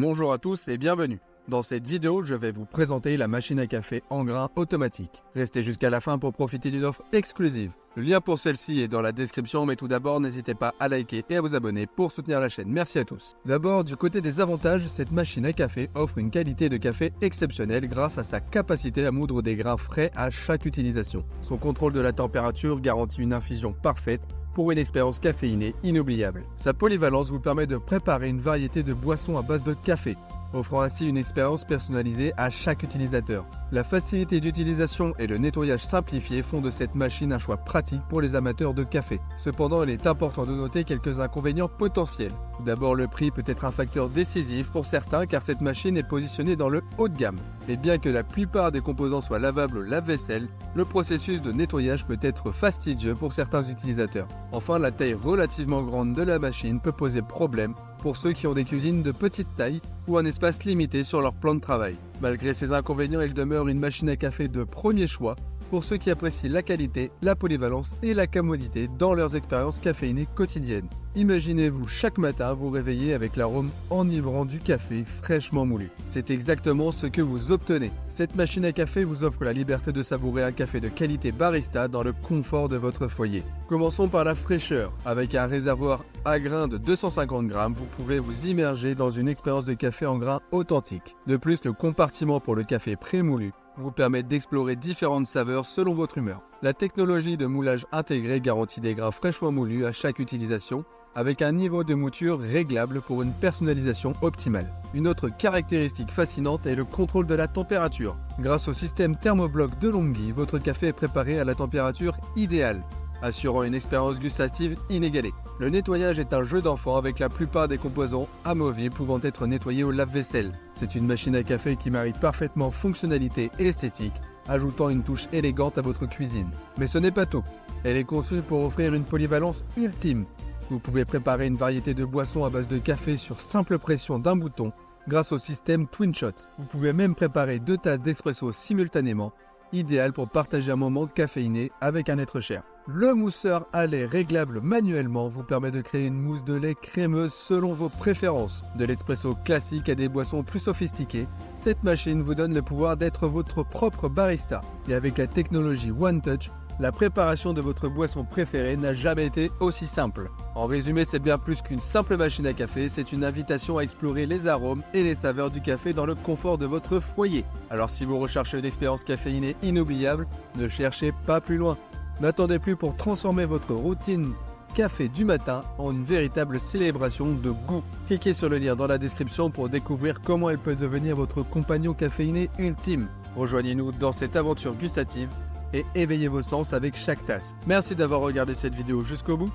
Bonjour à tous et bienvenue. Dans cette vidéo, je vais vous présenter la machine à café en grains automatique. Restez jusqu'à la fin pour profiter d'une offre exclusive. Le lien pour celle-ci est dans la description, mais tout d'abord, n'hésitez pas à liker et à vous abonner pour soutenir la chaîne. Merci à tous. D'abord, du côté des avantages, cette machine à café offre une qualité de café exceptionnelle grâce à sa capacité à moudre des grains frais à chaque utilisation. Son contrôle de la température garantit une infusion parfaite pour une expérience caféinée inoubliable. Sa polyvalence vous permet de préparer une variété de boissons à base de café, offrant ainsi une expérience personnalisée à chaque utilisateur. La facilité d'utilisation et le nettoyage simplifié font de cette machine un choix pratique pour les amateurs de café. Cependant, il est important de noter quelques inconvénients potentiels. Tout d'abord, le prix peut être un facteur décisif pour certains car cette machine est positionnée dans le haut de gamme. Mais bien que la plupart des composants soient lavables au lave-vaisselle, le processus de nettoyage peut être fastidieux pour certains utilisateurs. Enfin, la taille relativement grande de la machine peut poser problème pour ceux qui ont des cuisines de petite taille ou un espace limité sur leur plan de travail. Malgré ces inconvénients, il demeure une machine à café de premier choix pour ceux qui apprécient la qualité, la polyvalence et la commodité dans leurs expériences caféinées quotidiennes. Imaginez-vous chaque matin vous réveiller avec l'arôme enivrant du café fraîchement moulu. C'est exactement ce que vous obtenez. Cette machine à café vous offre la liberté de savourer un café de qualité barista dans le confort de votre foyer. Commençons par la fraîcheur. Avec un réservoir à grains de 250 grammes, vous pouvez vous immerger dans une expérience de café en grains authentique. De plus, le compartiment pour le café prémoulu vous permet d'explorer différentes saveurs selon votre humeur. La technologie de moulage intégré garantit des grains fraîchement moulus à chaque utilisation, avec un niveau de mouture réglable pour une personnalisation optimale. Une autre caractéristique fascinante est le contrôle de la température. Grâce au système thermobloc de Longhi, votre café est préparé à la température idéale, assurant une expérience gustative inégalée. Le nettoyage est un jeu d'enfant avec la plupart des composants amovibles pouvant être nettoyés au lave-vaisselle. C'est une machine à café qui marie parfaitement fonctionnalité et esthétique, ajoutant une touche élégante à votre cuisine. Mais ce n'est pas tout. Elle est conçue pour offrir une polyvalence ultime. Vous pouvez préparer une variété de boissons à base de café sur simple pression d'un bouton grâce au système Twin Shot. Vous pouvez même préparer 2 tasses d'espresso simultanément, idéal pour partager un moment caféiné avec un être cher. Le mousseur à lait réglable manuellement vous permet de créer une mousse de lait crémeuse selon vos préférences. De l'expresso classique à des boissons plus sophistiquées, cette machine vous donne le pouvoir d'être votre propre barista. Et avec la technologie One Touch, la préparation de votre boisson préférée n'a jamais été aussi simple. En résumé, c'est bien plus qu'une simple machine à café, c'est une invitation à explorer les arômes et les saveurs du café dans le confort de votre foyer. Alors si vous recherchez une expérience caféinée inoubliable, ne cherchez pas plus loin. N'attendez plus pour transformer votre routine café du matin en une véritable célébration de goût. Cliquez sur le lien dans la description pour découvrir comment elle peut devenir votre compagnon caféiné ultime. Rejoignez-nous dans cette aventure gustative et éveillez vos sens avec chaque tasse. Merci d'avoir regardé cette vidéo jusqu'au bout.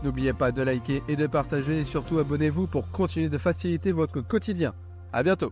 N'oubliez pas de liker et de partager et surtout abonnez-vous pour continuer de faciliter votre quotidien. À bientôt.